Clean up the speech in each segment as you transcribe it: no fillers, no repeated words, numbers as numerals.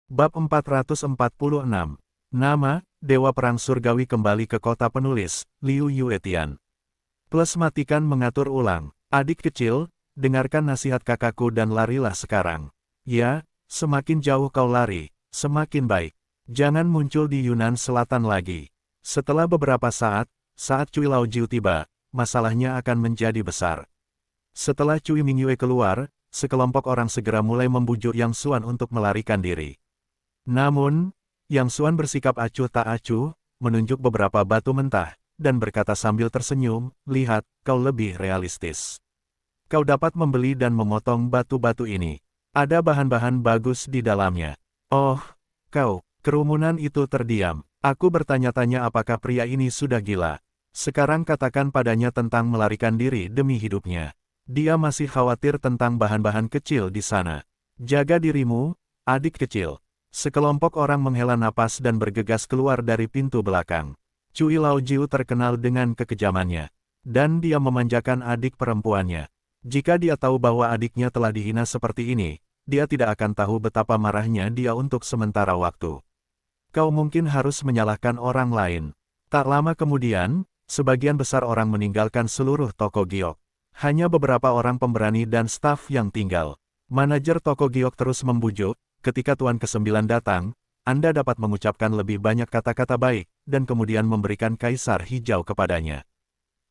Bab 446. Nama, Dewa Perang Surgawi kembali ke kota penulis, Liu Yuetian. Plus matikan mengatur ulang. Adik kecil, dengarkan nasihat kakakku dan larilah sekarang. Ya, semakin jauh kau lari, semakin baik. Jangan muncul di Yunan Selatan lagi. Setelah beberapa saat Cui Laojiu tiba, masalahnya akan menjadi besar. Setelah Cui Mingyue keluar, sekelompok orang segera mulai membujuk Yang Xuan untuk melarikan diri. Namun, Yang Xuan bersikap acuh tak acuh, menunjuk beberapa batu mentah, dan berkata sambil tersenyum, "Lihat, kau lebih realistis. Kau dapat membeli dan memotong batu-batu ini. Ada bahan-bahan bagus di dalamnya." "Oh, kau." Kerumunan itu terdiam. Aku bertanya-tanya apakah pria ini sudah gila. Sekarang katakan padanya tentang melarikan diri demi hidupnya. Dia masih khawatir tentang bahan-bahan kecil di sana. Jaga dirimu, adik kecil. Sekelompok orang menghela napas dan bergegas keluar dari pintu belakang. Cui Laojiu terkenal dengan kekejamannya. Dan dia memanjakan adik perempuannya. Jika dia tahu bahwa adiknya telah dihina seperti ini, dia tidak akan tahu betapa marahnya dia untuk sementara waktu. Kau mungkin harus menyalahkan orang lain. Tak lama kemudian, sebagian besar orang meninggalkan seluruh toko giok. Hanya beberapa orang pemberani dan staf yang tinggal. Manajer toko giok terus membujuk, ketika Tuan ke-9 datang, Anda dapat mengucapkan lebih banyak kata-kata baik, dan kemudian memberikan kaisar hijau kepadanya.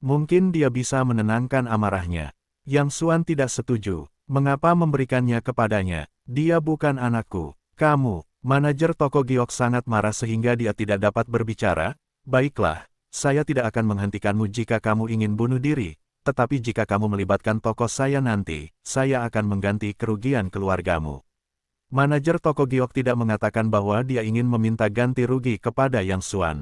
Mungkin dia bisa menenangkan amarahnya. Yang Xuan tidak setuju. Mengapa memberikannya kepadanya? Dia bukan anakku. Kamu. Manajer toko giok sangat marah sehingga dia tidak dapat berbicara. Baiklah, saya tidak akan menghentikanmu jika kamu ingin bunuh diri, tetapi jika kamu melibatkan toko saya nanti, saya akan mengganti kerugian keluargamu. Manajer toko giok tidak mengatakan bahwa dia ingin meminta ganti rugi kepada Yang Xuan.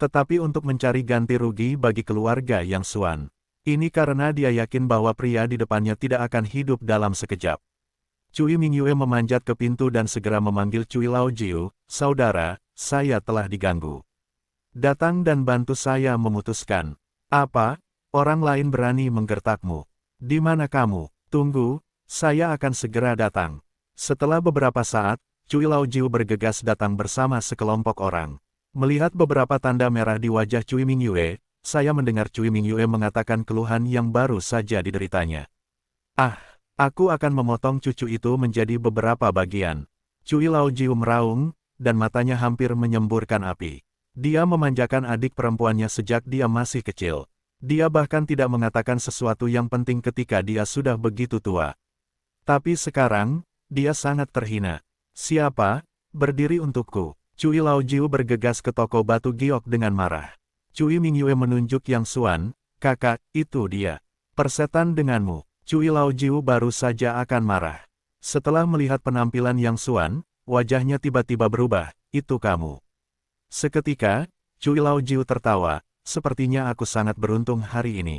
Tetapi untuk mencari ganti rugi bagi keluarga Yang Xuan. Ini karena dia yakin bahwa pria di depannya tidak akan hidup dalam sekejap. Cui Mingyue memanjat ke pintu dan segera memanggil Cui Laojiu, "Saudara, saya telah diganggu. Datang dan bantu saya memutuskan." "Apa? Orang lain berani menggertakmu. Di mana kamu? Tunggu, saya akan segera datang." Setelah beberapa saat, Cui Laojiu bergegas datang bersama sekelompok orang. Melihat beberapa tanda merah di wajah Cui Mingyue, saya mendengar Cui Mingyue mengatakan keluhan yang baru saja dideritanya. "Ah, aku akan memotong cucu itu menjadi beberapa bagian." Cui Laojiu meraung, dan matanya hampir menyemburkan api. Dia memanjakan adik perempuannya sejak dia masih kecil. Dia bahkan tidak mengatakan sesuatu yang penting ketika dia sudah begitu tua. Tapi sekarang, dia sangat terhina. "Siapa? Berdiri untukku." Cui Laojiu bergegas ke toko batu giok dengan marah. Cui Mingyue menunjuk Yang Xuan, "Kakak, itu dia. Persetan denganmu." Cui Laojiu baru saja akan marah. Setelah melihat penampilan Yang Xuan, wajahnya tiba-tiba berubah, "Itu kamu." Seketika, Cui Laojiu tertawa, "Sepertinya aku sangat beruntung hari ini.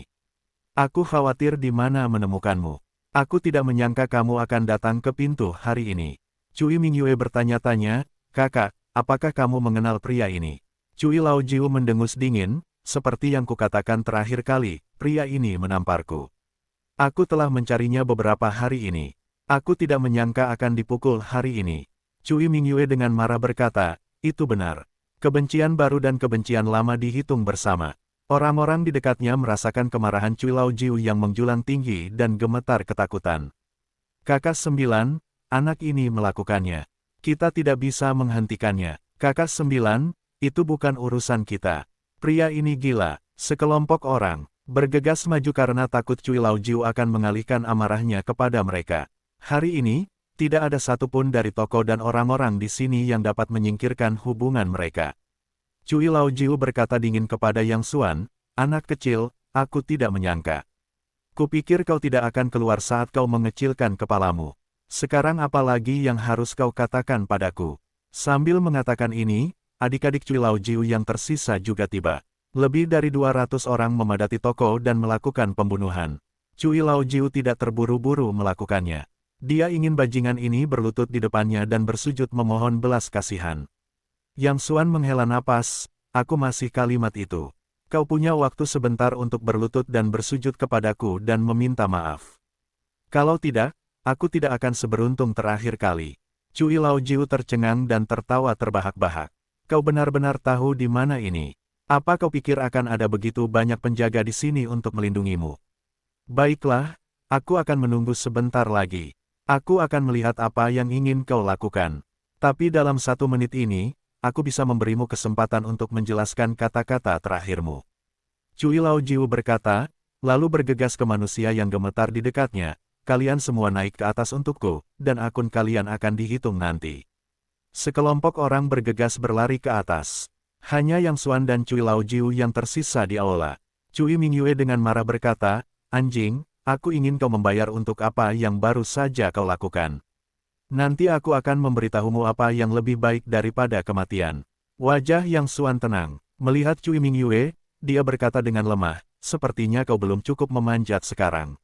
Aku khawatir di mana menemukanmu. Aku tidak menyangka kamu akan datang ke pintu hari ini." Cui Mingyue bertanya-tanya, "Kakak, apakah kamu mengenal pria ini?" Cui Laojiu mendengus dingin, "Seperti yang kukatakan terakhir kali, pria ini menamparku. Aku telah mencarinya beberapa hari ini. Aku tidak menyangka akan dipukul hari ini." Cui Mingyue dengan marah berkata, "Itu benar. Kebencian baru dan kebencian lama dihitung bersama." Orang-orang di dekatnya merasakan kemarahan Cui Laojiu yang menjulang tinggi dan gemetar ketakutan. "Kakak 9, anak ini melakukannya. Kita tidak bisa menghentikannya. Kakak 9, itu bukan urusan kita. Pria ini gila." Sekelompok orang bergegas maju karena takut Cui Laojiu akan mengalihkan amarahnya kepada mereka. Hari ini, tidak ada satupun dari toko dan orang-orang di sini yang dapat menyingkirkan hubungan mereka. Cui Laojiu berkata dingin kepada Yang Xuan, "Anak kecil, aku tidak menyangka. Kupikir kau tidak akan keluar saat kau mengecilkan kepalamu. Sekarang apa lagi yang harus kau katakan padaku?" Sambil mengatakan ini, adik-adik Cui Laojiu yang tersisa juga tiba. Lebih dari 200 orang memadati toko dan melakukan pembunuhan. Cui Laojiu tidak terburu-buru melakukannya. Dia ingin bajingan ini berlutut di depannya dan bersujud memohon belas kasihan. Yang Xuan menghela napas, "Aku masih kalimat itu. Kau punya waktu sebentar untuk berlutut dan bersujud kepadaku dan meminta maaf. Kalau tidak, aku tidak akan seberuntung terakhir kali." Cui Laojiu tercengang dan tertawa terbahak-bahak. Kau benar-benar tahu di mana ini. Apa kau pikir akan ada begitu banyak penjaga di sini untuk melindungimu? Baiklah, aku akan menunggu sebentar lagi. Aku akan melihat apa yang ingin kau lakukan. Tapi dalam 1 menit ini, aku bisa memberimu kesempatan untuk menjelaskan kata-kata terakhirmu. Cui Laojiu berkata, lalu bergegas ke manusia yang gemetar di dekatnya. Kalian semua naik ke atas untukku, dan akun kalian akan dihitung nanti. Sekelompok orang bergegas berlari ke atas. Hanya Yang Xuan dan Cui Laojiu yang tersisa di aula. Cui Mingyue dengan marah berkata, anjing, aku ingin kau membayar untuk apa yang baru saja kau lakukan. Nanti aku akan memberitahumu apa yang lebih baik daripada kematian. Wajah Yang Xuan tenang. Melihat Cui Mingyue, dia berkata dengan lemah, sepertinya kau belum cukup memanjat sekarang.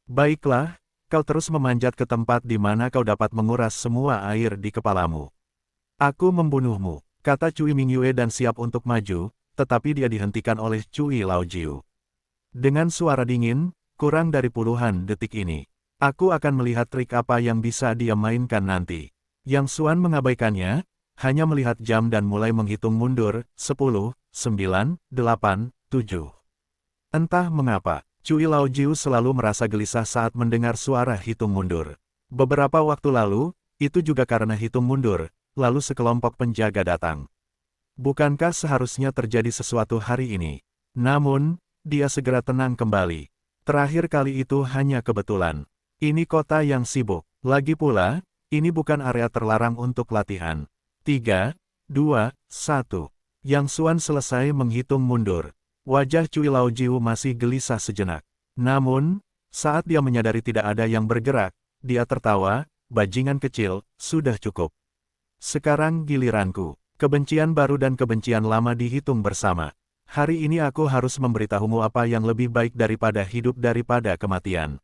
Baiklah, kau terus memanjat ke tempat di mana kau dapat menguras semua air di kepalamu. Aku membunuhmu, kata Cui Mingyue dan siap untuk maju, tetapi dia dihentikan oleh Cui Laojiu. Dengan suara dingin, kurang dari puluhan detik ini, aku akan melihat trik apa yang bisa dia mainkan nanti. Yang Xuan mengabaikannya, hanya melihat jam dan mulai menghitung mundur, 10, 9, 8, 7. Entah mengapa, Cui Laojiu selalu merasa gelisah saat mendengar suara hitung mundur. Beberapa waktu lalu, itu juga karena hitung mundur, lalu sekelompok penjaga datang. Bukankah seharusnya terjadi sesuatu hari ini? Namun, dia segera tenang kembali. Terakhir kali itu hanya kebetulan. Ini kota yang sibuk. Lagi pula, ini bukan area terlarang untuk latihan. 3, 2, 1. Yang Xuan selesai menghitung mundur. Wajah Cui Laojiu masih gelisah sejenak. Namun, saat dia menyadari tidak ada yang bergerak, dia tertawa, bajingan kecil, sudah cukup. Sekarang giliranku. Kebencian baru dan kebencian lama dihitung bersama. Hari ini aku harus memberitahumu apa yang lebih baik daripada hidup daripada kematian.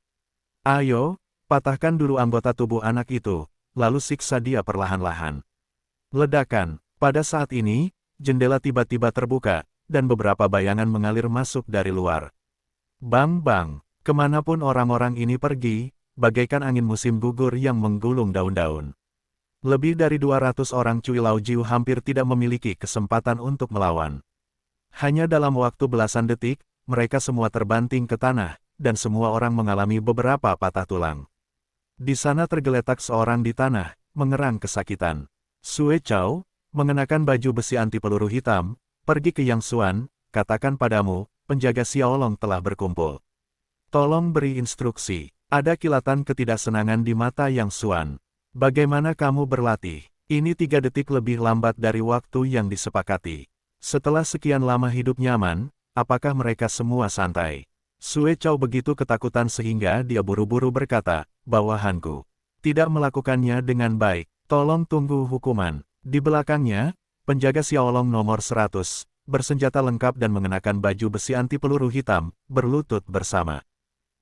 Ayo, patahkan dulu anggota tubuh anak itu, lalu siksa dia perlahan-lahan. Ledakan. Pada saat ini, jendela tiba-tiba terbuka, dan beberapa bayangan mengalir masuk dari luar. Bang-bang, kemanapun orang-orang ini pergi, bagaikan angin musim gugur yang menggulung daun-daun. Lebih dari 200 orang Cui Laojiu hampir tidak memiliki kesempatan untuk melawan. Hanya dalam waktu belasan detik, mereka semua terbanting ke tanah, dan semua orang mengalami beberapa patah tulang. Di sana tergeletak seorang di tanah, mengerang kesakitan. Sue Chao, mengenakan baju besi anti peluru hitam, pergi ke Yang Xuan, katakan padamu, penjaga Xiaolong telah berkumpul. Tolong beri instruksi. Ada kilatan ketidaksenangan di mata Yang Xuan. Bagaimana kamu berlatih? Ini 3 detik lebih lambat dari waktu yang disepakati. Setelah sekian lama hidup nyaman, apakah mereka semua santai? Sue Chao begitu ketakutan sehingga dia buru-buru berkata, bawahanku tidak melakukannya dengan baik. Tolong tunggu hukuman. Di belakangnya, penjaga Xiaolong nomor 100, bersenjata lengkap dan mengenakan baju besi anti peluru hitam, berlutut bersama.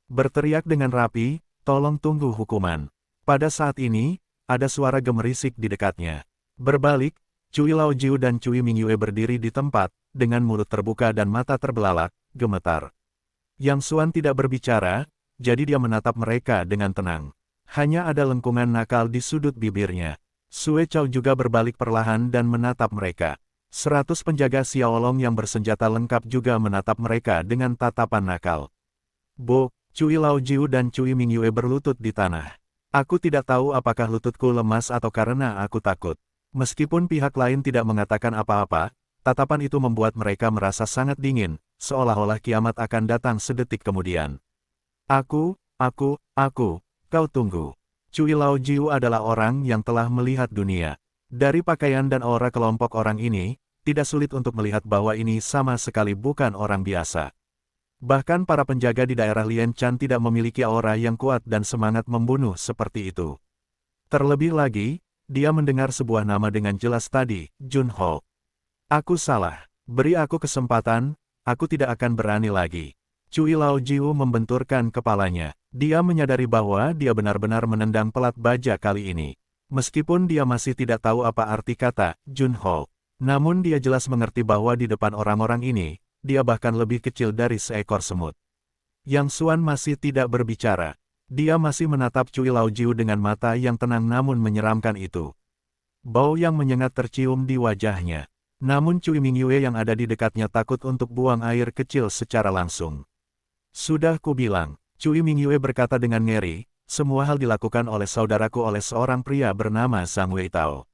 Berteriak dengan rapi, tolong tunggu hukuman. Pada saat ini, ada suara gemerisik di dekatnya. Berbalik, Cui Laojiu dan Cui Mingyue berdiri di tempat, dengan mulut terbuka dan mata terbelalak, gemetar. Yang Xuan tidak berbicara, jadi dia menatap mereka dengan tenang. Hanya ada lengkungan nakal di sudut bibirnya. Sue Chao juga berbalik perlahan dan menatap mereka. 100 penjaga Xiaolong yang bersenjata lengkap juga menatap mereka dengan tatapan nakal. Bo, Cui Laojiu dan Cui Mingyue berlutut di tanah. Aku tidak tahu apakah lututku lemas atau karena aku takut. Meskipun pihak lain tidak mengatakan apa-apa, tatapan itu membuat mereka merasa sangat dingin, seolah-olah kiamat akan datang sedetik kemudian. Aku, kau tunggu. Cui Laojiu adalah orang yang telah melihat dunia. Dari pakaian dan aura kelompok orang ini, tidak sulit untuk melihat bahwa ini sama sekali bukan orang biasa. Bahkan para penjaga di daerah Lien Chan tidak memiliki aura yang kuat dan semangat membunuh seperti itu. Terlebih lagi, dia mendengar sebuah nama dengan jelas tadi, Jun Ho. Aku salah. Beri aku kesempatan, aku tidak akan berani lagi. Cui Laojiu membenturkan kepalanya. Dia menyadari bahwa dia benar-benar menendang pelat baja kali ini. Meskipun dia masih tidak tahu apa arti kata Jun Ho, namun dia jelas mengerti bahwa di depan orang-orang ini, dia bahkan lebih kecil dari seekor semut. Yang Xuan masih tidak berbicara. Dia masih menatap Cui Laojiu dengan mata yang tenang namun menyeramkan itu. Bau yang menyengat tercium di wajahnya. Namun Cui Mingyue yang ada di dekatnya takut untuk buang air kecil secara langsung. Sudah kubilang, Cui Mingyue berkata dengan ngeri, semua hal dilakukan oleh saudaraku oleh seorang pria bernama Zhang Weitao.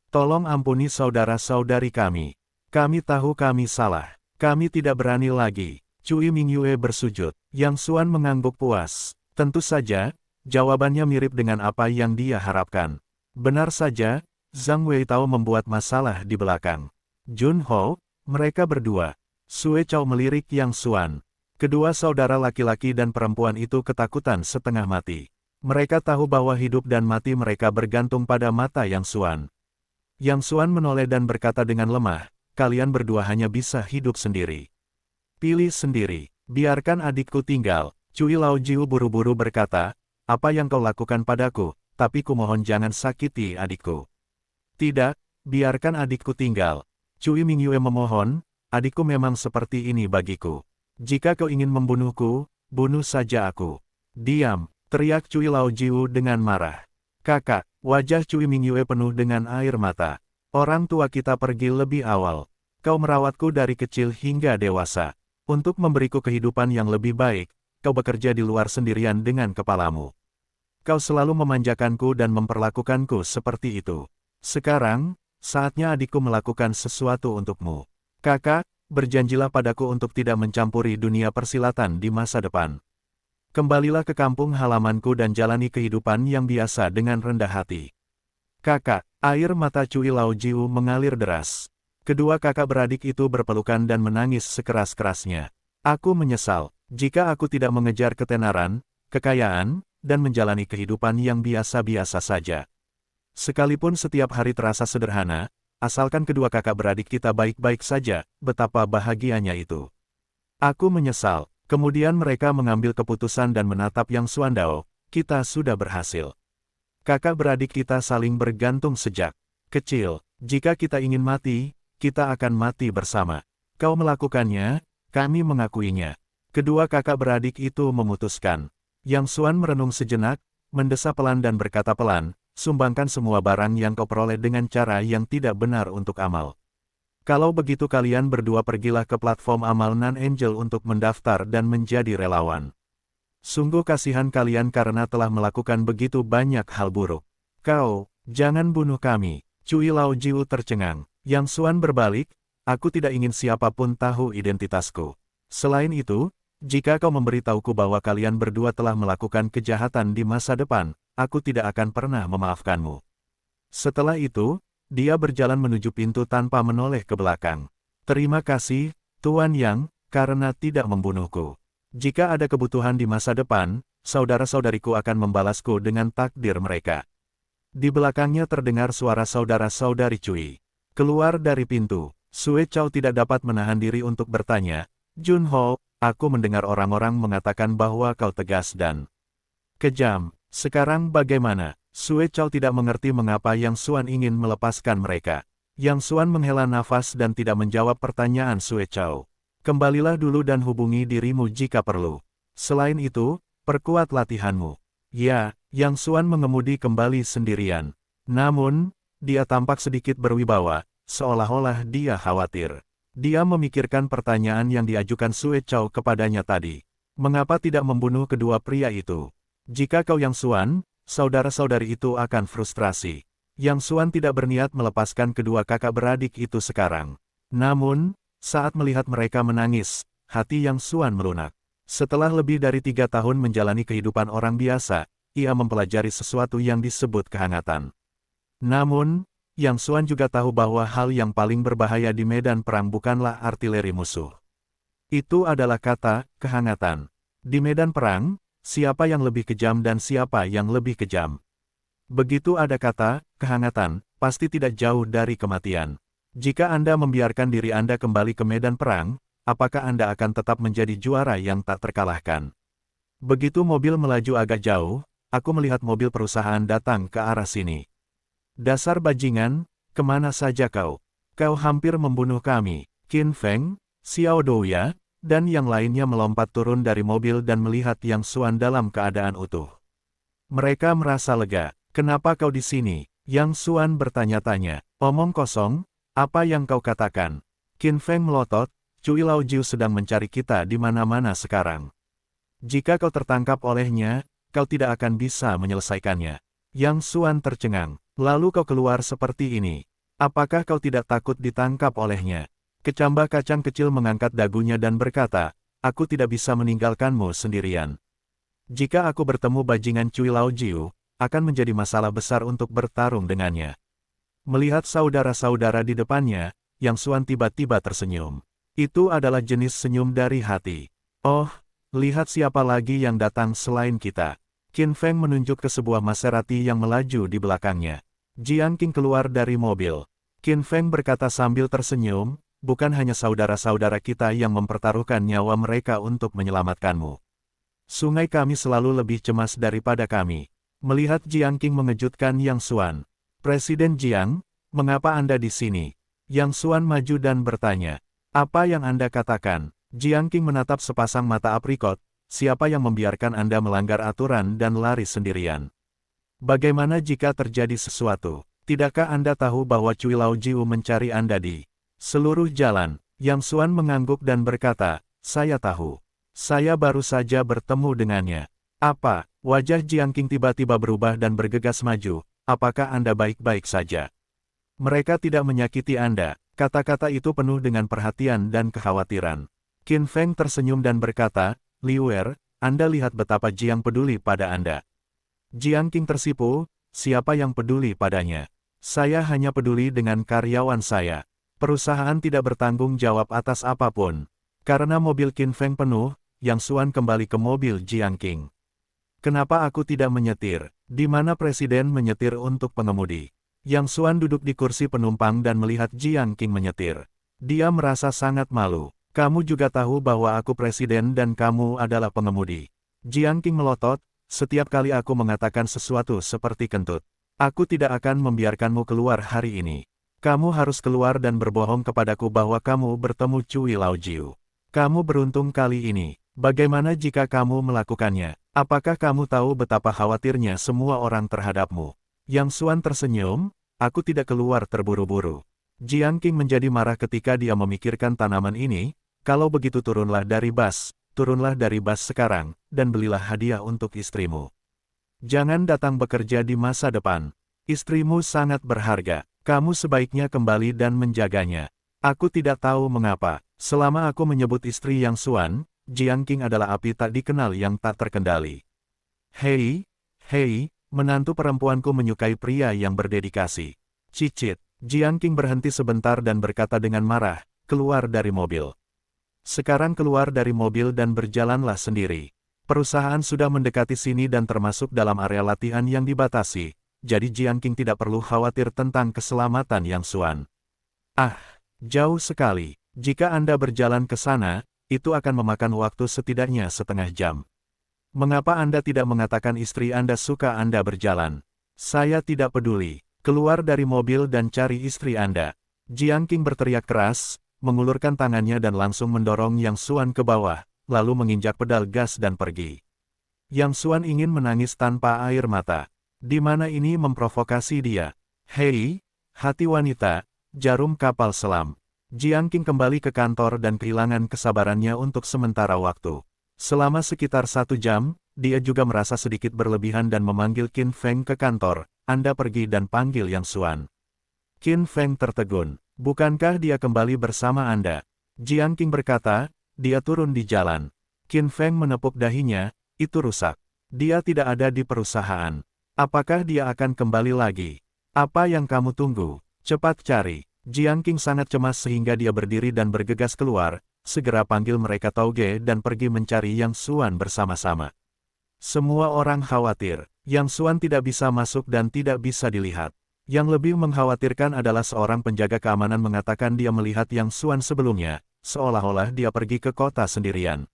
Tolong ampuni saudara-saudari kami. Kami tahu kami salah. Kami tidak berani lagi. Cui Mingyue bersujud. Yang Xuan mengangguk puas. Tentu saja, jawabannya mirip dengan apa yang dia harapkan. Benar saja, Zhang Weitao membuat masalah di belakang. Jun Ho, mereka berdua. Sue Chao melirik Yang Xuan. Kedua saudara laki-laki dan perempuan itu ketakutan setengah mati. Mereka tahu bahwa hidup dan mati mereka bergantung pada mata Yang Xuan. Yang Xuan menoleh dan berkata dengan lemah, kalian berdua hanya bisa hidup sendiri. Pilih sendiri, biarkan adikku tinggal. Cui Laojiu buru-buru berkata, apa yang kau lakukan padaku, tapi kumohon jangan sakiti adikku. Tidak, biarkan adikku tinggal. Cui Mingyue memohon, adikku memang seperti ini bagiku. Jika kau ingin membunuhku, bunuh saja aku. Diam, teriak Cui Laojiu dengan marah. Kakak, wajah Cui Mingyue penuh dengan air mata. Orang tua kita pergi lebih awal. Kau merawatku dari kecil hingga dewasa. Untuk memberiku kehidupan yang lebih baik, kau bekerja di luar sendirian dengan kepalamu. Kau selalu memanjakanku dan memperlakukanku seperti itu. Sekarang, saatnya adikku melakukan sesuatu untukmu. Kakak, berjanjilah padaku untuk tidak mencampuri dunia persilatan di masa depan. Kembalilah ke kampung halamanku dan jalani kehidupan yang biasa dengan rendah hati. Kakak, air mata Cui Laojiu mengalir deras. Kedua kakak beradik itu berpelukan dan menangis sekeras-kerasnya. Aku menyesal, jika aku tidak mengejar ketenaran, kekayaan, dan menjalani kehidupan yang biasa-biasa saja. Sekalipun setiap hari terasa sederhana, asalkan kedua kakak beradik kita baik-baik saja, betapa bahagianya itu. Aku menyesal, kemudian mereka mengambil keputusan dan menatap Yang Xuandao, kita sudah berhasil. Kakak beradik kita saling bergantung sejak kecil. Jika kita ingin mati, kita akan mati bersama. Kau melakukannya, kami mengakuinya. Kedua kakak beradik itu memutuskan. Yang Xuan merenung sejenak, mendesah pelan dan berkata pelan, sumbangkan semua barang yang kau peroleh dengan cara yang tidak benar untuk amal. Kalau begitu kalian berdua pergilah ke platform amal Nan Angel untuk mendaftar dan menjadi relawan. Sungguh kasihan kalian karena telah melakukan begitu banyak hal buruk. Kau, jangan bunuh kami. Cui Laojiu tercengang. Yang Xuan berbalik, aku tidak ingin siapapun tahu identitasku. Selain itu, jika kau memberitahuku bahwa kalian berdua telah melakukan kejahatan di masa depan, aku tidak akan pernah memaafkanmu. Setelah itu, dia berjalan menuju pintu tanpa menoleh ke belakang. Terima kasih, Tuan Yang, karena tidak membunuhku. Jika ada kebutuhan di masa depan, saudara-saudariku akan membalasku dengan takdir mereka. Di belakangnya terdengar suara saudara-saudari Cui. Keluar dari pintu, Sue Chao tidak dapat menahan diri untuk bertanya, Jun Ho, aku mendengar orang-orang mengatakan bahwa kau tegas dan kejam. Sekarang bagaimana? Sue Chao tidak mengerti mengapa Yang Xuan ingin melepaskan mereka. Yang Xuan menghela nafas dan tidak menjawab pertanyaan Sue Chao. Kembalilah dulu dan hubungi dirimu jika perlu. Selain itu, perkuat latihanmu. Ya, Yang Xuan mengemudi kembali sendirian. Namun, dia tampak sedikit berwibawa, seolah-olah dia khawatir. Dia memikirkan pertanyaan yang diajukan Sue Chao kepadanya tadi. Mengapa tidak membunuh kedua pria itu? Jika kau Yang Xuan, saudara-saudari itu akan frustrasi. Yang Xuan tidak berniat melepaskan kedua kakak beradik itu sekarang. Namun, saat melihat mereka menangis, hati Yang Xuan melunak. Setelah lebih dari 3 tahun menjalani kehidupan orang biasa, ia mempelajari sesuatu yang disebut kehangatan. Namun, Yang Xuan juga tahu bahwa hal yang paling berbahaya di medan perang bukanlah artileri musuh. Itu adalah kata, kehangatan. Di medan perang, siapa yang lebih kejam dan siapa yang lebih kejam. Begitu ada kata, kehangatan, pasti tidak jauh dari kematian. Jika Anda membiarkan diri Anda kembali ke medan perang, apakah Anda akan tetap menjadi juara yang tak terkalahkan? Begitu mobil melaju agak jauh, aku melihat mobil perusahaan datang ke arah sini. Dasar bajingan, kemana saja kau? Kau hampir membunuh kami. Qin Feng, Xiao Douya, dan yang lainnya melompat turun dari mobil dan melihat Yang Xuan dalam keadaan utuh. Mereka merasa lega. Kenapa kau di sini? Yang Xuan bertanya-tanya. Omong kosong, apa yang kau katakan? Qin Feng melotot, Cui Laojiu sedang mencari kita di mana-mana sekarang. Jika kau tertangkap olehnya, kau tidak akan bisa menyelesaikannya. Yang Xuan tercengang. Lalu kau keluar seperti ini. Apakah kau tidak takut ditangkap olehnya? Kecambah kacang kecil mengangkat dagunya dan berkata, aku tidak bisa meninggalkanmu sendirian. Jika aku bertemu bajingan Cui Laojiu, akan menjadi masalah besar untuk bertarung dengannya. Melihat saudara-saudara di depannya, Yang Xuan tiba-tiba tersenyum. Itu adalah jenis senyum dari hati. Oh, lihat siapa lagi yang datang selain kita. Qin Feng menunjuk ke sebuah Maserati yang melaju di belakangnya. Jiang Qing keluar dari mobil. Qin Feng berkata sambil tersenyum, bukan hanya saudara-saudara kita yang mempertaruhkan nyawa mereka untuk menyelamatkanmu. Sungai kami selalu lebih cemas daripada kami. Melihat Jiang Qing mengejutkan Yang Xuan. Presiden Jiang, mengapa Anda di sini? Yang Xuan maju dan bertanya. Apa yang Anda katakan? Jiang Qing menatap sepasang mata aprikot. Siapa yang membiarkan Anda melanggar aturan dan lari sendirian? Bagaimana jika terjadi sesuatu? Tidakkah Anda tahu bahwa Cui Laojiu mencari Anda di seluruh jalan? Yang Xuan mengangguk dan berkata, saya tahu. Saya baru saja bertemu dengannya. Apa? Wajah Jiang Qing tiba-tiba berubah dan bergegas maju. Apakah Anda baik-baik saja? Mereka tidak menyakiti Anda. Kata-kata itu penuh dengan perhatian dan kekhawatiran. Qin Feng tersenyum dan berkata, Liuer, Anda lihat betapa Jiang peduli pada Anda. Jiang Qing tersipu, siapa yang peduli padanya? Saya hanya peduli dengan karyawan saya. Perusahaan tidak bertanggung jawab atas apapun. Karena mobil Qin Feng penuh, Yang Xuan kembali ke mobil Jiang Qing. Kenapa aku tidak menyetir? Di mana presiden menyetir untuk pengemudi? Yang Xuan duduk di kursi penumpang dan melihat Jiang Qing menyetir. Dia merasa sangat malu. Kamu juga tahu bahwa aku presiden dan kamu adalah pengemudi. Jiang Qing melotot, setiap kali aku mengatakan sesuatu seperti kentut. Aku tidak akan membiarkanmu keluar hari ini. Kamu harus keluar dan berbohong kepadaku bahwa kamu bertemu Cui Laojiu. Kamu beruntung kali ini. Bagaimana jika kamu melakukannya? Apakah kamu tahu betapa khawatirnya semua orang terhadapmu? Yang Xuan tersenyum, aku tidak keluar terburu-buru. Jiang Qing menjadi marah ketika dia memikirkan tanaman ini, kalau begitu turunlah dari bus sekarang, dan belilah hadiah untuk istrimu. Jangan datang bekerja di masa depan. Istrimu sangat berharga, kamu sebaiknya kembali dan menjaganya. Aku tidak tahu mengapa, selama aku menyebut istri Yang Xuan, Jiang Qing adalah api tak dikenal yang tak terkendali. Hei, menantu perempuanku menyukai pria yang berdedikasi. Cicit, Jiang Qing berhenti sebentar dan berkata dengan marah, keluar dari mobil. Sekarang keluar dari mobil dan berjalanlah sendiri. Perusahaan sudah mendekati sini dan termasuk dalam area latihan yang dibatasi, jadi Jiang Qing tidak perlu khawatir tentang keselamatan Yang Xuan. Ah, jauh sekali. Jika Anda berjalan ke sana, itu akan memakan waktu setidaknya setengah jam. Mengapa Anda tidak mengatakan istri Anda suka Anda berjalan? Saya tidak peduli. Keluar dari mobil dan cari istri Anda. Jiang Qing berteriak keras, mengulurkan tangannya dan langsung mendorong Yang Xuan ke bawah, lalu menginjak pedal gas dan pergi. Yang Xuan ingin menangis tanpa air mata. Di mana ini memprovokasi dia? Hei, hati wanita, jarum kapal selam. Jiang Qing kembali ke kantor dan kehilangan kesabarannya untuk sementara waktu. Selama sekitar 1 jam, dia juga merasa sedikit berlebihan dan memanggil Qin Feng ke kantor. Anda pergi dan panggil Yang Xuan. Qin Feng tertegun. Bukankah dia kembali bersama Anda? Jiang Qing berkata, dia turun di jalan. Qin Feng menepuk dahinya, itu rusak. Dia tidak ada di perusahaan. Apakah dia akan kembali lagi? Apa yang kamu tunggu? Cepat cari. Jiang Qing sangat cemas sehingga dia berdiri dan bergegas keluar, segera panggil mereka Tauge dan pergi mencari Yang Xuan bersama-sama. Semua orang khawatir, Yang Xuan tidak bisa masuk dan tidak bisa dilihat. Yang lebih mengkhawatirkan adalah seorang penjaga keamanan mengatakan dia melihat Yang Xuan sebelumnya, seolah-olah dia pergi ke kota sendirian.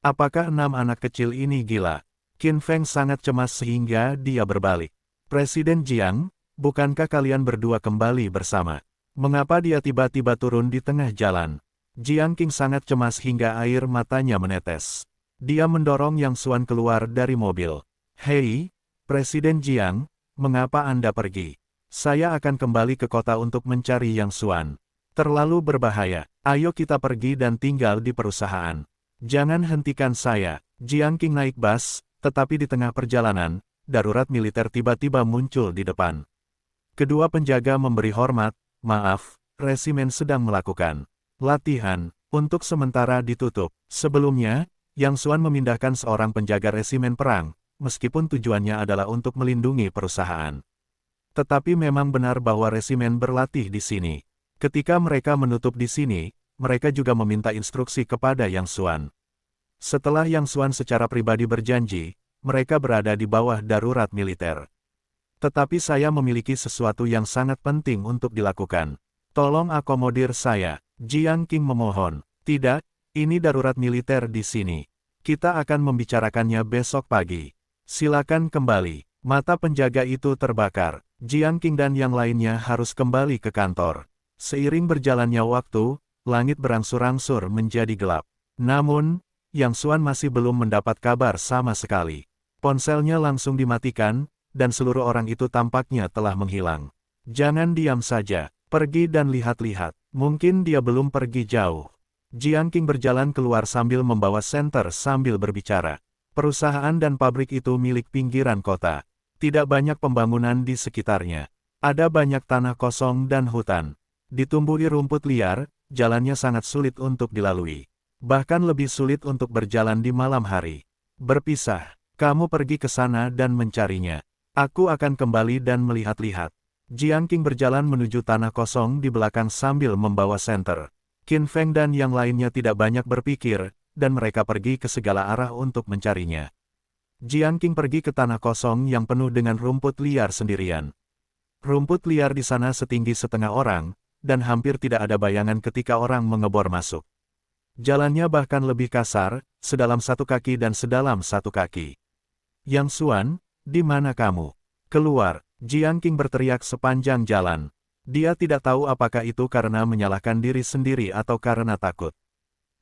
Apakah 6 anak kecil ini gila? Qin Feng sangat cemas sehingga dia berbalik. Presiden Jiang, bukankah kalian berdua kembali bersama? Mengapa dia tiba-tiba turun di tengah jalan? Jiang Qing sangat cemas hingga air matanya menetes. Dia mendorong Yang Xuan keluar dari mobil. "Hei, Presiden Jiang, mengapa Anda pergi? Saya akan kembali ke kota untuk mencari Yang Xuan. Terlalu berbahaya. Ayo kita pergi dan tinggal di perusahaan. Jangan hentikan saya." Jiang Qing naik bus, tetapi di tengah perjalanan, darurat militer tiba-tiba muncul di depan. Kedua penjaga memberi hormat, "Maaf, resimen sedang melakukan latihan, untuk sementara ditutup." Sebelumnya, Yang Xuan memindahkan seorang penjaga resimen perang, meskipun tujuannya adalah untuk melindungi perusahaan. Tetapi memang benar bahwa resimen berlatih di sini. Ketika mereka menutup di sini, mereka juga meminta instruksi kepada Yang Xuan. Setelah Yang Xuan secara pribadi berjanji, mereka berada di bawah darurat militer. "Tetapi saya memiliki sesuatu yang sangat penting untuk dilakukan. Tolong akomodir saya." Jiang Qing memohon. "Tidak, ini darurat militer di sini. Kita akan membicarakannya besok pagi. Silakan kembali." Mata penjaga itu terbakar. Jiang Qing dan yang lainnya harus kembali ke kantor. Seiring berjalannya waktu, langit berangsur-angsur menjadi gelap. Namun, Yang Xuan masih belum mendapat kabar sama sekali. Ponselnya langsung dimatikan, dan seluruh orang itu tampaknya telah menghilang. "Jangan diam saja, pergi dan lihat-lihat. Mungkin dia belum pergi jauh." Jiang Qing berjalan keluar sambil membawa senter sambil berbicara. Perusahaan dan pabrik itu milik pinggiran kota. Tidak banyak pembangunan di sekitarnya. Ada banyak tanah kosong dan hutan. Ditumbuhi rumput liar, jalannya sangat sulit untuk dilalui. Bahkan lebih sulit untuk berjalan di malam hari. "Berpisah, kamu pergi ke sana dan mencarinya. Aku akan kembali dan melihat-lihat." Jiang Qing berjalan menuju tanah kosong di belakang sambil membawa senter. Qin Feng dan yang lainnya tidak banyak berpikir, dan mereka pergi ke segala arah untuk mencarinya. Jiang Qing pergi ke tanah kosong yang penuh dengan rumput liar sendirian. Rumput liar di sana setinggi setengah orang, dan hampir tidak ada bayangan ketika orang mengebor masuk. Jalannya bahkan lebih kasar, sedalam 1 kaki dan sedalam 1 kaki. "Yang Xuan, di mana kamu? Keluar!" Jiang Qing berteriak sepanjang jalan. Dia tidak tahu apakah itu karena menyalahkan diri sendiri atau karena takut.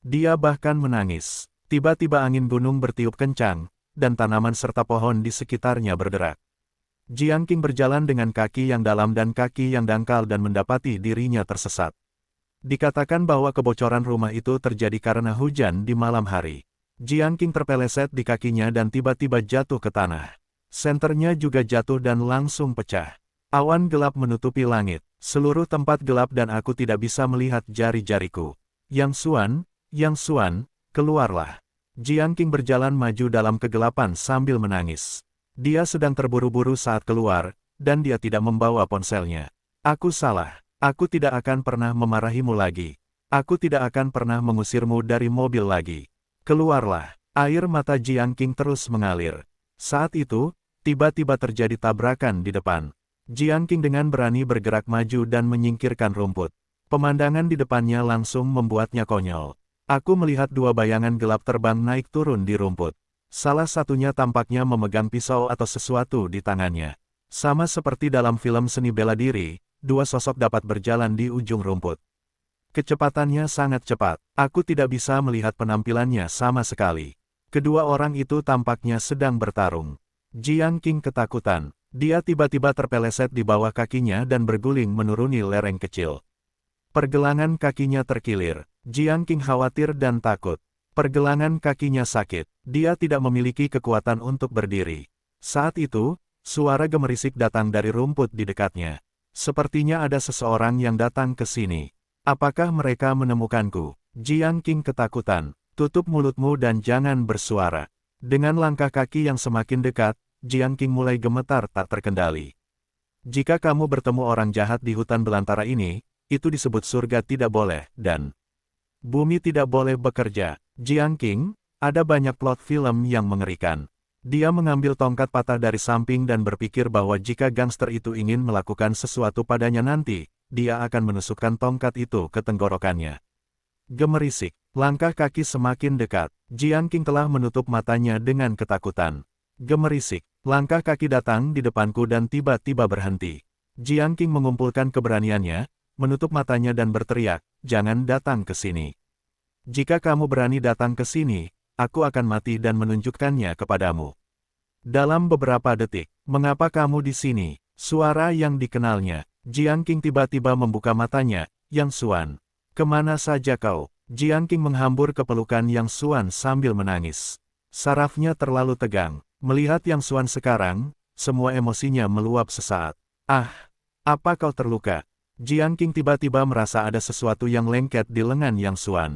Dia bahkan menangis. Tiba-tiba angin gunung bertiup kencang, dan tanaman serta pohon di sekitarnya berderak. Jiang Qing berjalan dengan kaki yang dalam dan kaki yang dangkal dan mendapati dirinya tersesat. Dikatakan bahwa kebocoran rumah itu terjadi karena hujan di malam hari. Jiang Qing terpeleset di kakinya dan tiba-tiba jatuh ke tanah. Senternya juga jatuh dan langsung pecah. Awan gelap menutupi langit. Seluruh tempat gelap dan aku tidak bisa melihat jari-jariku. "Yang Xuan, keluarlah." Jiang Qing berjalan maju dalam kegelapan sambil menangis. Dia sedang terburu-buru saat keluar, dan dia tidak membawa ponselnya. "Aku salah. Aku tidak akan pernah memarahimu lagi. Aku tidak akan pernah mengusirmu dari mobil lagi. Keluarlah." Air mata Jiang Qing terus mengalir. Saat itu, tiba-tiba terjadi tabrakan di depan. Jiang Qing dengan berani bergerak maju dan menyingkirkan rumput. Pemandangan di depannya langsung membuatnya konyol. "Aku melihat 2 bayangan gelap terbang naik turun di rumput. Salah satunya tampaknya memegang pisau atau sesuatu di tangannya. Sama seperti dalam film seni bela diri, 2 sosok dapat berjalan di ujung rumput. Kecepatannya sangat cepat. Aku tidak bisa melihat penampilannya sama sekali. Kedua orang itu tampaknya sedang bertarung." Jiang Qing ketakutan. Dia tiba-tiba terpeleset di bawah kakinya dan berguling menuruni lereng kecil. Pergelangan kakinya terkilir. Jiang Qing khawatir dan takut. Pergelangan kakinya sakit. Dia tidak memiliki kekuatan untuk berdiri. Saat itu, suara gemerisik datang dari rumput di dekatnya. Sepertinya ada seseorang yang datang ke sini. "Apakah mereka menemukanku?" Jiang Qing ketakutan. "Tutup mulutmu dan jangan bersuara." Dengan langkah kaki yang semakin dekat, Jiang Qing mulai gemetar tak terkendali. "Jika kamu bertemu orang jahat di hutan belantara ini, itu disebut surga tidak boleh, dan bumi tidak boleh bekerja." Jiang Qing, ada banyak plot film yang mengerikan. Dia mengambil tongkat patah dari samping dan berpikir bahwa jika gangster itu ingin melakukan sesuatu padanya nanti, dia akan menusukkan tongkat itu ke tenggorokannya. Gemerisik, langkah kaki semakin dekat. Jiang Qing telah menutup matanya dengan ketakutan. Gemerisik, langkah kaki datang di depanku dan tiba-tiba berhenti. Jiang Qing mengumpulkan keberaniannya, menutup matanya dan berteriak, "Jangan datang ke sini. Jika kamu berani datang ke sini, aku akan mati dan menunjukkannya kepadamu. Dalam beberapa detik, mengapa kamu di sini? Suara yang dikenalnya. Jiang Qing tiba-tiba membuka matanya. Yang Xuan, kemana saja kau? Jiang Qing menghambur ke pelukan Yang Xuan sambil menangis. Sarafnya terlalu tegang. Melihat Yang Xuan sekarang, semua emosinya meluap sesaat. Ah, apa kau terluka? Jiang Qing tiba-tiba merasa ada sesuatu yang lengket di lengan Yang Xuan.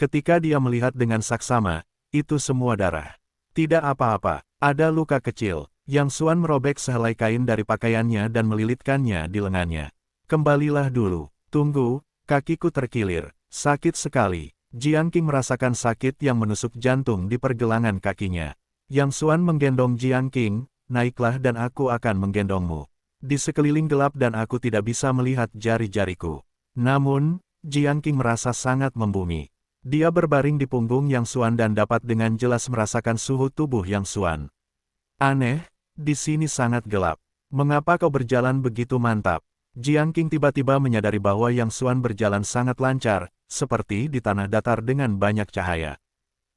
Ketika dia melihat dengan saksama, itu semua darah. Tidak apa-apa, ada luka kecil. Yang Xuan merobek sehelai kain dari pakaiannya dan melilitkannya di lengannya. Kembalilah dulu, tunggu, kakiku terkilir, sakit sekali. Jiang Qing merasakan sakit yang menusuk jantung di pergelangan kakinya. Yang Xuan menggendong Jiang Qing, naiklah dan aku akan menggendongmu. Di sekeliling gelap dan aku tidak bisa melihat jari-jariku. Namun, Jiang Qing merasa sangat membumi. Dia berbaring di punggung Yang Xuan dan dapat dengan jelas merasakan suhu tubuh Yang Xuan. Aneh, di sini sangat gelap. Mengapa kau berjalan begitu mantap? Jiang Qing tiba-tiba menyadari bahwa Yang Xuan berjalan sangat lancar, seperti di tanah datar dengan banyak cahaya.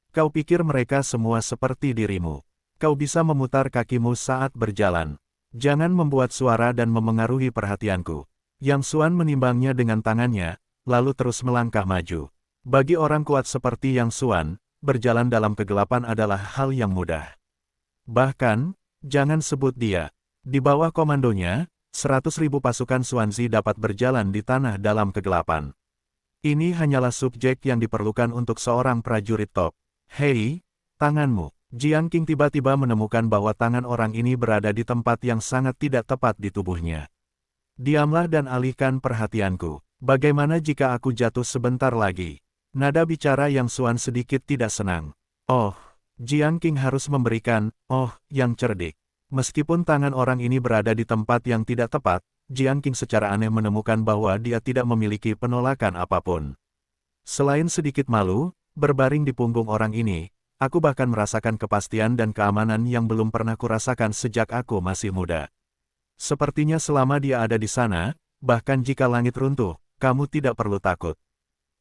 Kau pikir mereka semua seperti dirimu. Kau bisa memutar kakimu saat berjalan. Jangan membuat suara dan memengaruhi perhatianku. Yang Xuan menimbangnya dengan tangannya, lalu terus melangkah maju. Bagi orang kuat seperti Yang Xuan, berjalan dalam kegelapan adalah hal yang mudah. Bahkan, jangan sebut dia. Di bawah komandonya, 100.000 pasukan Xuanzi dapat berjalan di tanah dalam kegelapan. Ini hanyalah subjek yang diperlukan untuk seorang prajurit top. Hei, tanganmu. Jiang Qing tiba-tiba menemukan bahwa tangan orang ini berada di tempat yang sangat tidak tepat di tubuhnya. Diamlah dan alihkan perhatianku. Bagaimana jika aku jatuh sebentar lagi? Nada bicara Yang Xuan sedikit tidak senang. Oh, Jiang Qing harus memberikan, yang cerdik. Meskipun tangan orang ini berada di tempat yang tidak tepat, Jiang Qing secara aneh menemukan bahwa dia tidak memiliki penolakan apapun. Selain sedikit malu, berbaring di punggung orang ini, aku bahkan merasakan kepastian dan keamanan yang belum pernah kurasakan sejak aku masih muda. Sepertinya selama dia ada di sana, bahkan jika langit runtuh, kamu tidak perlu takut.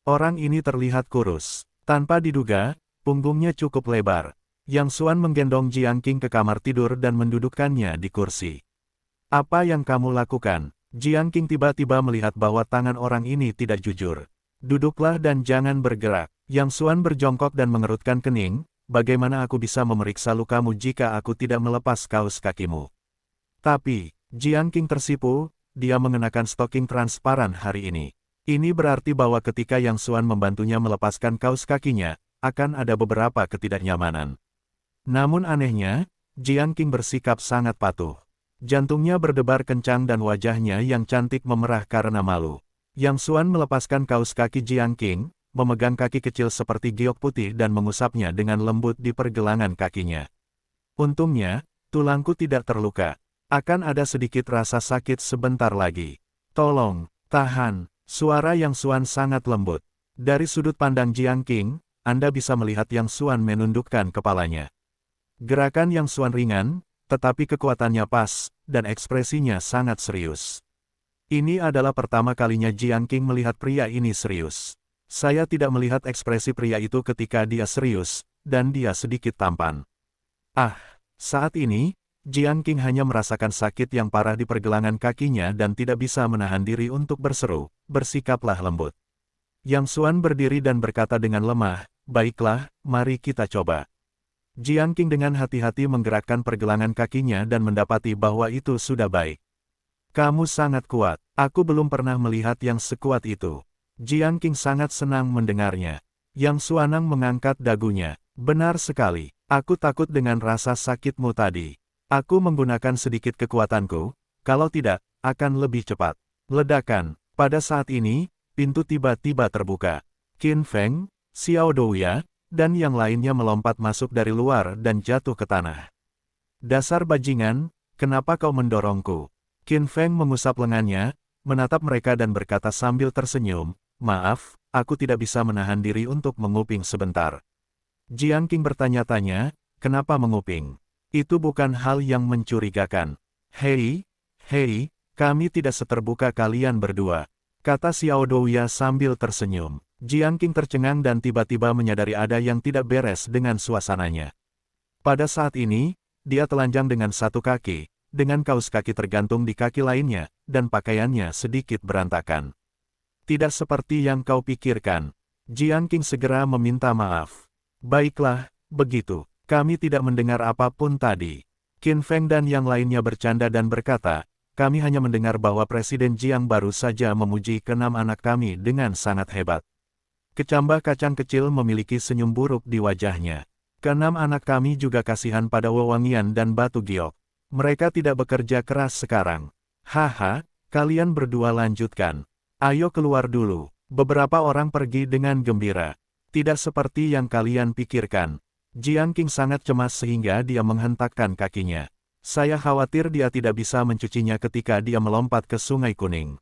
Orang ini terlihat kurus. Tanpa diduga, punggungnya cukup lebar. Yang Xuan menggendong Jiang Qing ke kamar tidur dan mendudukkannya di kursi. Apa yang kamu lakukan? Jiang Qing tiba-tiba melihat bahwa tangan orang ini tidak jujur. Duduklah dan jangan bergerak. Yang Xuan berjongkok dan mengerutkan kening. Bagaimana aku bisa memeriksa lukamu jika aku tidak melepas kaus kakimu? Tapi, Jiang Qing tersipu, dia mengenakan stoking transparan hari ini. Ini berarti bahwa ketika Yang Xuan membantunya melepaskan kaus kakinya, akan ada beberapa ketidaknyamanan. Namun anehnya, Jiang Qing bersikap sangat patuh. Jantungnya berdebar kencang dan wajahnya yang cantik memerah karena malu. Yang Xuan melepaskan kaus kaki Jiang Qing, memegang kaki kecil seperti giok putih dan mengusapnya dengan lembut di pergelangan kakinya. Untungnya, tulangku tidak terluka. Akan ada sedikit rasa sakit sebentar lagi. Tolong, tahan. Suara Yang Xuan sangat lembut. Dari sudut pandang Jiang Qing, Anda bisa melihat Yang Xuan menundukkan kepalanya. Gerakan Yang Xuan ringan, tetapi kekuatannya pas, dan ekspresinya sangat serius. Ini adalah pertama kalinya Jiang Qing melihat pria ini serius. Saya tidak melihat ekspresi pria itu ketika dia serius, dan dia sedikit tampan. Saat ini, Jiang Qing hanya merasakan sakit yang parah di pergelangan kakinya dan tidak bisa menahan diri untuk berseru, bersikaplah lembut. Yang Xuan berdiri dan berkata dengan lemah, baiklah, mari kita coba. Jiang Qing dengan hati-hati menggerakkan pergelangan kakinya dan mendapati bahwa itu sudah baik. Kamu sangat kuat, aku belum pernah melihat yang sekuat itu. Jiang Qing sangat senang mendengarnya. Yang Xuanang mengangkat dagunya, benar sekali, aku takut dengan rasa sakitmu tadi. Aku menggunakan sedikit kekuatanku, kalau tidak, akan lebih cepat. Ledakan. Pada saat ini, pintu tiba-tiba terbuka. Qin Feng, Xiao Douya, dan yang lainnya melompat masuk dari luar dan jatuh ke tanah. Dasar bajingan, kenapa kau mendorongku? Qin Feng mengusap lengannya, menatap mereka dan berkata sambil tersenyum, maaf, aku tidak bisa menahan diri untuk menguping sebentar. Jiang Qing bertanya-tanya, kenapa menguping? Itu bukan hal yang mencurigakan. Hei, kami tidak seterbuka kalian berdua, kata Xiao Douya sambil tersenyum. Jiang Qing tercengang dan tiba-tiba menyadari ada yang tidak beres dengan suasananya. Pada saat ini, dia telanjang dengan satu kaki, dengan kaus kaki tergantung di kaki lainnya, dan pakaiannya sedikit berantakan. Tidak seperti yang kau pikirkan. Jiang Qing segera meminta maaf. Baiklah, begitu. Kami tidak mendengar apapun tadi. Qin Feng dan yang lainnya bercanda dan berkata, kami hanya mendengar bahwa Presiden Jiang baru saja memuji keenam anak kami dengan sangat hebat. Kecambah kacang kecil memiliki senyum buruk di wajahnya. Keenam anak kami juga kasihan pada wewangian dan batu giok. Mereka tidak bekerja keras sekarang. Haha, kalian berdua lanjutkan. Ayo keluar dulu. Beberapa orang pergi dengan gembira. Tidak seperti yang kalian pikirkan. Jiang Qing sangat cemas sehingga dia menghentakkan kakinya. Saya khawatir dia tidak bisa mencucinya ketika dia melompat ke Sungai Kuning.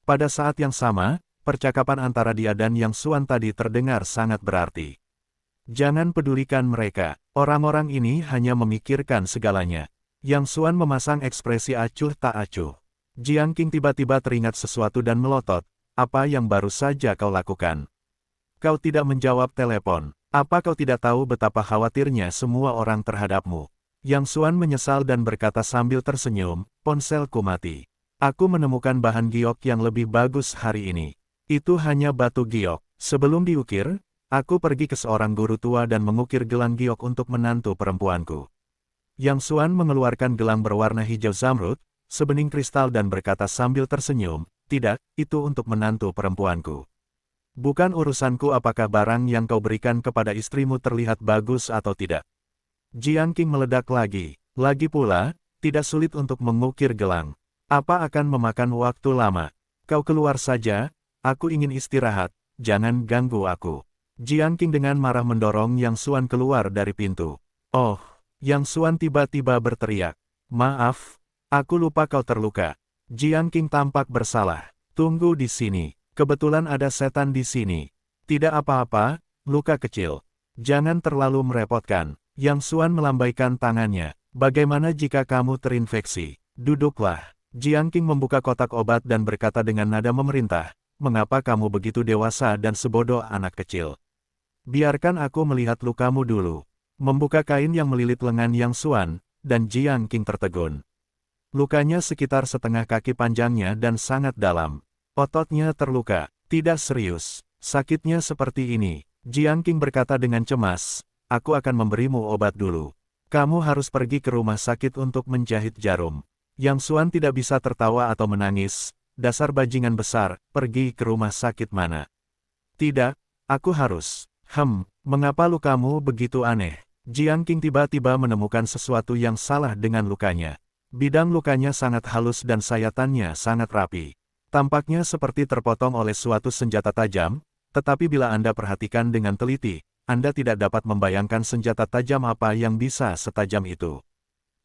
Pada saat yang sama, percakapan antara dia dan Yang Xuan tadi terdengar sangat berarti. Jangan pedulikan mereka, orang-orang ini hanya memikirkan segalanya. Yang Xuan memasang ekspresi acuh tak acuh. Jiang Qing tiba-tiba teringat sesuatu dan melotot, apa yang baru saja kau lakukan? Kau tidak menjawab telepon. Apa kau tidak tahu betapa khawatirnya semua orang terhadapmu? Yang Xuan menyesal dan berkata sambil tersenyum, ponselku mati. Aku menemukan bahan giok yang lebih bagus hari ini. Itu hanya batu giok. Sebelum diukir, aku pergi ke seorang guru tua dan mengukir gelang giok untuk menantu perempuanku. Yang Xuan mengeluarkan gelang berwarna hijau zamrud, sebening kristal dan berkata sambil tersenyum, tidak, itu untuk menantu perempuanku. Bukan urusanku apakah barang yang kau berikan kepada istrimu terlihat bagus atau tidak. Jiang Qing meledak lagi. Lagi pula, tidak sulit untuk mengukir gelang. Apa akan memakan waktu lama? Kau keluar saja. Aku ingin istirahat, jangan ganggu aku. Jiang Qing dengan marah mendorong Yang Xuan keluar dari pintu. Oh, Yang Xuan tiba-tiba berteriak. Maaf, aku lupa kau terluka. Jiang Qing tampak bersalah. Tunggu di sini, kebetulan ada setan di sini. Tidak apa-apa, luka kecil. Jangan terlalu merepotkan. Yang Xuan melambaikan tangannya. Bagaimana jika kamu terinfeksi? Duduklah. Jiang Qing membuka kotak obat dan berkata dengan nada memerintah. Mengapa kamu begitu dewasa dan sebodoh anak kecil? Biarkan aku melihat lukamu dulu. Membuka kain yang melilit lengan Yang Xuan, dan Jiang Qing tertegun. Lukanya sekitar setengah kaki panjangnya dan sangat dalam. Ototnya terluka, tidak serius. Sakitnya seperti ini. Jiang Qing berkata dengan cemas, aku akan memberimu obat dulu. Kamu harus pergi ke rumah sakit untuk menjahit jarum. Yang Xuan tidak bisa tertawa atau menangis. Dasar bajingan besar, pergi ke rumah sakit mana? Tidak, aku harus. Mengapa lukamu begitu aneh? Jiang Qing tiba-tiba menemukan sesuatu yang salah dengan lukanya. Bidang lukanya sangat halus dan sayatannya sangat rapi. Tampaknya seperti terpotong oleh suatu senjata tajam, tetapi bila Anda perhatikan dengan teliti, Anda tidak dapat membayangkan senjata tajam apa yang bisa setajam itu.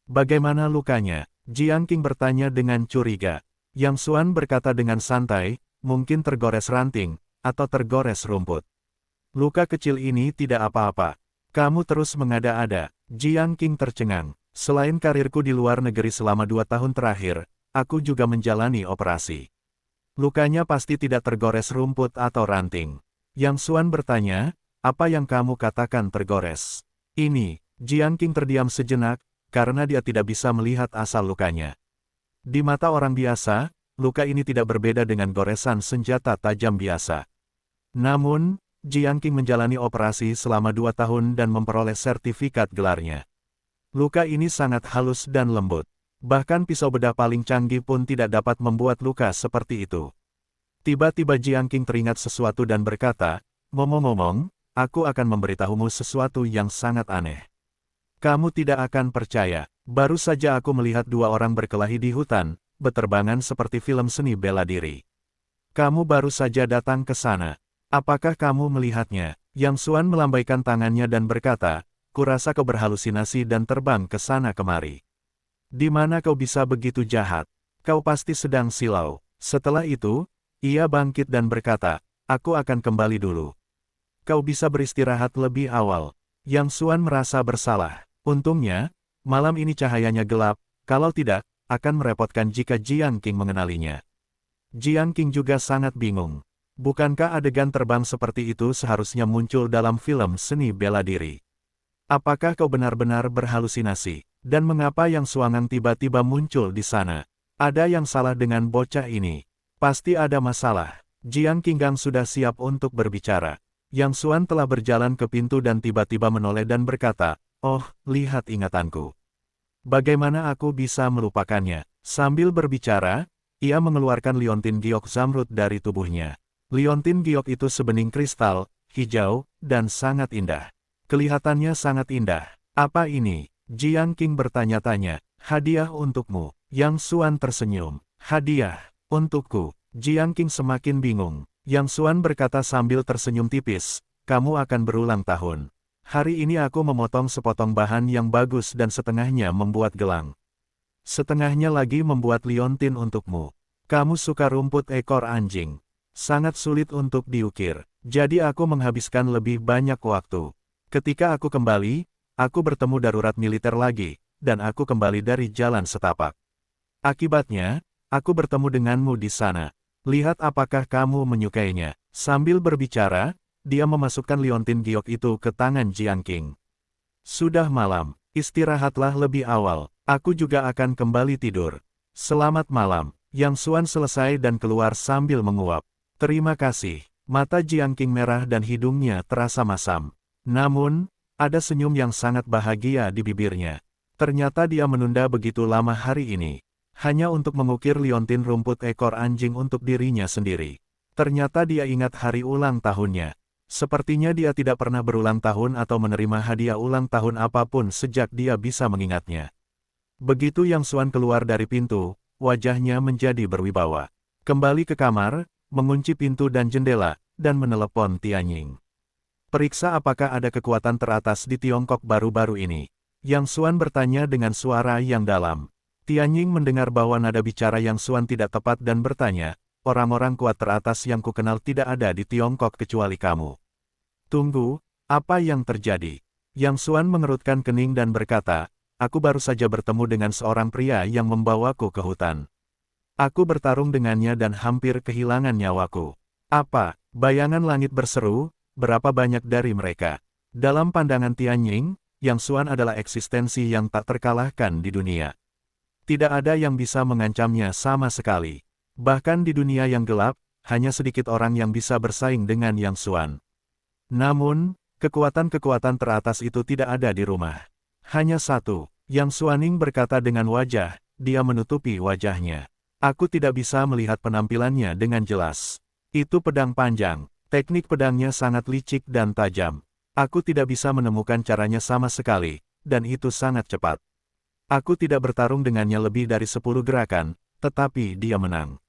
Bagaimana lukanya? Jiang Qing bertanya dengan curiga. Yang Xuan berkata dengan santai, mungkin tergores ranting, atau tergores rumput. Luka kecil ini tidak apa-apa. Kamu terus mengada-ada. Jiang Qing tercengang. Selain karirku di luar negeri selama 2 tahun terakhir, aku juga menjalani operasi. Lukanya pasti tidak tergores rumput atau ranting. Yang Xuan bertanya, apa yang kamu katakan tergores? Ini, Jiang Qing terdiam sejenak, karena dia tidak bisa melihat asal lukanya. Di mata orang biasa, luka ini tidak berbeda dengan goresan senjata tajam biasa. Namun, Jiang Qing menjalani operasi selama 2 tahun dan memperoleh sertifikat gelarnya. Luka ini sangat halus dan lembut. Bahkan pisau bedah paling canggih pun tidak dapat membuat luka seperti itu. Tiba-tiba Jiang Qing teringat sesuatu dan berkata, ngomong-ngomong, aku akan memberitahumu sesuatu yang sangat aneh. Kamu tidak akan percaya. Baru saja aku melihat 2 orang berkelahi di hutan, beterbangan seperti film seni bela diri. Kamu baru saja datang ke sana. Apakah kamu melihatnya? Yang Xuan melambaikan tangannya dan berkata, kurasa kau berhalusinasi dan terbang ke sana kemari. Di mana kau bisa begitu jahat? Kau pasti sedang silau. Setelah itu, ia bangkit dan berkata, aku akan kembali dulu. Kau bisa beristirahat lebih awal. Yang Xuan merasa bersalah. Untungnya, malam ini cahayanya gelap, kalau tidak, akan merepotkan jika Jiang Qing mengenalinya. Jiang Qing juga sangat bingung. Bukankah adegan terbang seperti itu seharusnya muncul dalam film seni bela diri? Apakah kau benar-benar berhalusinasi? Dan mengapa Yang Xuangang tiba-tiba muncul di sana? Ada yang salah dengan bocah ini. Pasti ada masalah. Jiang Qinggang sudah siap untuk berbicara. Yang Xuan telah berjalan ke pintu dan tiba-tiba menoleh dan berkata, "Oh, lihat ingatanku. Bagaimana aku bisa melupakannya?" Sambil berbicara, ia mengeluarkan liontin giok zamrud dari tubuhnya. Liontin giok itu sebening kristal, hijau, dan sangat indah. Kelihatannya sangat indah. Apa ini? Jiang Qing bertanya-tanya. Hadiah untukmu. Yang Xuan tersenyum. Hadiah untukku. Jiang Qing semakin bingung. Yang Xuan berkata sambil tersenyum tipis, kamu akan berulang tahun. Hari ini aku memotong sepotong bahan yang bagus dan setengahnya membuat gelang. Setengahnya lagi membuat liontin untukmu. Kamu suka rumput ekor anjing. Sangat sulit untuk diukir, jadi aku menghabiskan lebih banyak waktu. Ketika aku kembali, aku bertemu darurat militer lagi, dan aku kembali dari jalan setapak. Akibatnya, aku bertemu denganmu di sana. Lihat apakah kamu menyukainya. Sambil berbicara, dia memasukkan liontin giok itu ke tangan Jiang Qing. Sudah malam, istirahatlah lebih awal, aku juga akan kembali tidur. Selamat malam. Yang Xuan selesai dan keluar sambil menguap. Terima kasih. Mata Jiang Qing merah dan hidungnya terasa masam. Namun, ada senyum yang sangat bahagia di bibirnya. Ternyata dia menunda begitu lama hari ini. Hanya untuk mengukir liontin rumput ekor anjing untuk dirinya sendiri. Ternyata dia ingat hari ulang tahunnya. Sepertinya dia tidak pernah berulang tahun atau menerima hadiah ulang tahun apapun sejak dia bisa mengingatnya. Begitu Yang Xuan keluar dari pintu, wajahnya menjadi berwibawa. Kembali ke kamar, mengunci pintu dan jendela, dan menelepon Tianying. Periksa apakah ada kekuatan teratas di Tiongkok baru-baru ini. Yang Xuan bertanya dengan suara yang dalam. Tianying mendengar bahwa nada bicara Yang Xuan tidak tepat dan bertanya, orang-orang kuat teratas yang kukenal tidak ada di Tiongkok kecuali kamu. Tunggu, apa yang terjadi? Yang Xuan mengerutkan kening dan berkata, aku baru saja bertemu dengan seorang pria yang membawaku ke hutan. Aku bertarung dengannya dan hampir kehilangan nyawaku. Apa? Bayangan langit berseru, berapa banyak dari mereka? Dalam pandangan Tianying, Yang Xuan adalah eksistensi yang tak terkalahkan di dunia. Tidak ada yang bisa mengancamnya sama sekali. Bahkan di dunia yang gelap, hanya sedikit orang yang bisa bersaing dengan Yang Xuan. Namun, kekuatan-kekuatan teratas itu tidak ada di rumah. Hanya satu, Yang Xuaning berkata dengan wajah, dia menutupi wajahnya. Aku tidak bisa melihat penampilannya dengan jelas. Itu pedang panjang, teknik pedangnya sangat licik dan tajam. Aku tidak bisa menemukan caranya sama sekali, dan itu sangat cepat. Aku tidak bertarung dengannya lebih dari 10 gerakan, tetapi dia menang.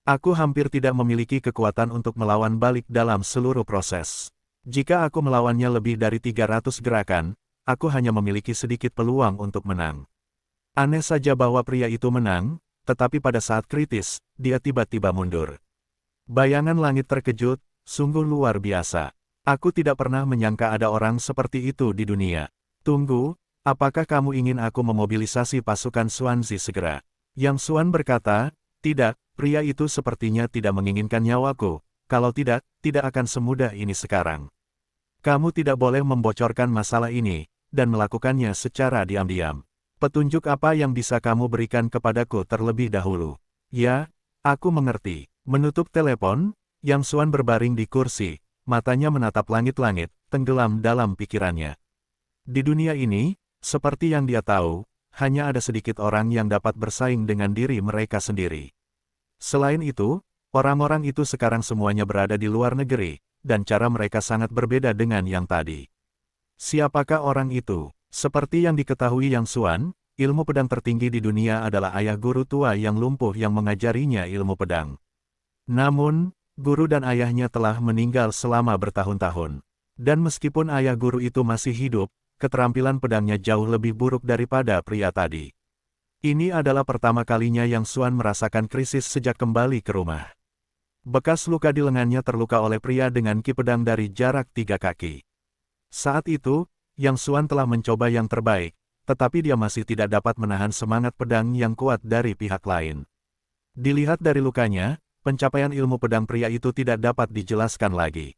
Aku hampir tidak memiliki kekuatan untuk melawan balik dalam seluruh proses. Jika aku melawannya lebih dari 300 gerakan, aku hanya memiliki sedikit peluang untuk menang. Aneh saja bahwa pria itu menang, tetapi pada saat kritis, dia tiba-tiba mundur. Bayangan langit terkejut, sungguh luar biasa. Aku tidak pernah menyangka ada orang seperti itu di dunia. Tunggu, apakah kamu ingin aku memobilisasi pasukan Xuanzi segera? Yang Xuan berkata, tidak, pria itu sepertinya tidak menginginkan nyawaku, kalau tidak, tidak akan semudah ini sekarang. Kamu tidak boleh membocorkan masalah ini, dan melakukannya secara diam-diam. Petunjuk apa yang bisa kamu berikan kepadaku terlebih dahulu? Ya, aku mengerti. Menutup telepon, Yang Xuan berbaring di kursi, matanya menatap langit-langit, tenggelam dalam pikirannya. Di dunia ini, seperti yang dia tahu, hanya ada sedikit orang yang dapat bersaing dengan diri mereka sendiri. Selain itu, orang-orang itu sekarang semuanya berada di luar negeri, dan cara mereka sangat berbeda dengan yang tadi. Siapakah orang itu? Seperti yang diketahui Yang Xuan, ilmu pedang tertinggi di dunia adalah ayah guru tua yang lumpuh yang mengajarinya ilmu pedang. Namun, guru dan ayahnya telah meninggal selama bertahun-tahun. Dan meskipun ayah guru itu masih hidup, keterampilan pedangnya jauh lebih buruk daripada pria tadi. Ini adalah pertama kalinya Yang Xuan merasakan krisis sejak kembali ke rumah. Bekas luka di lengannya terluka oleh pria dengan ki pedang dari jarak 3 kaki. Saat itu, Yang Xuan telah mencoba yang terbaik, tetapi dia masih tidak dapat menahan semangat pedang yang kuat dari pihak lain. Dilihat dari lukanya, pencapaian ilmu pedang pria itu tidak dapat dijelaskan lagi.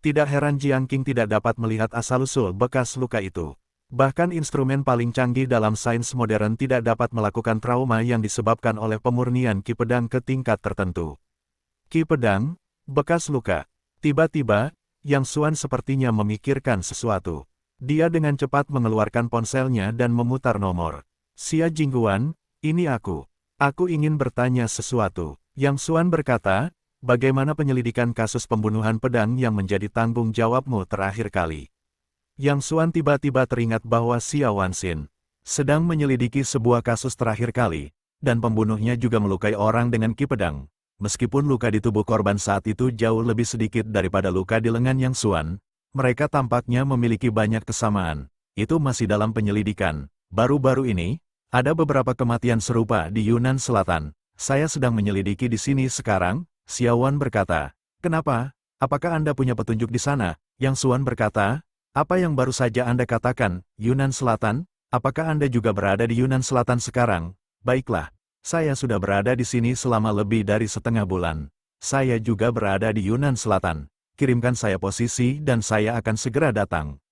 Tidak heran Jiang Qing tidak dapat melihat asal-usul bekas luka itu. Bahkan instrumen paling canggih dalam sains modern tidak dapat melakukan trauma yang disebabkan oleh pemurnian ki pedang ke tingkat tertentu. Ki pedang, bekas luka. Tiba-tiba, Yang Xuan sepertinya memikirkan sesuatu. Dia dengan cepat mengeluarkan ponselnya dan memutar nomor. Xia Jingguan, ini aku. Aku ingin bertanya sesuatu. Yang Xuan berkata, bagaimana penyelidikan kasus pembunuhan pedang yang menjadi tanggung jawabmu terakhir kali? Yang Xuan tiba-tiba teringat bahwa Xia Wanxin sedang menyelidiki sebuah kasus terakhir kali, dan pembunuhnya juga melukai orang dengan ki pedang. Meskipun luka di tubuh korban saat itu jauh lebih sedikit daripada luka di lengan Yang Xuan, mereka tampaknya memiliki banyak kesamaan. Itu masih dalam penyelidikan. Baru-baru ini, ada beberapa kematian serupa di Yunnan Selatan. Saya sedang menyelidiki di sini sekarang, Xiaowan berkata. Kenapa? Apakah Anda punya petunjuk di sana? Yang Xuan berkata, apa yang baru saja Anda katakan, Yunnan Selatan? Apakah Anda juga berada di Yunnan Selatan sekarang? Baiklah. Saya sudah berada di sini selama lebih dari setengah bulan. Saya juga berada di Yunnan Selatan. Kirimkan saya posisi dan saya akan segera datang.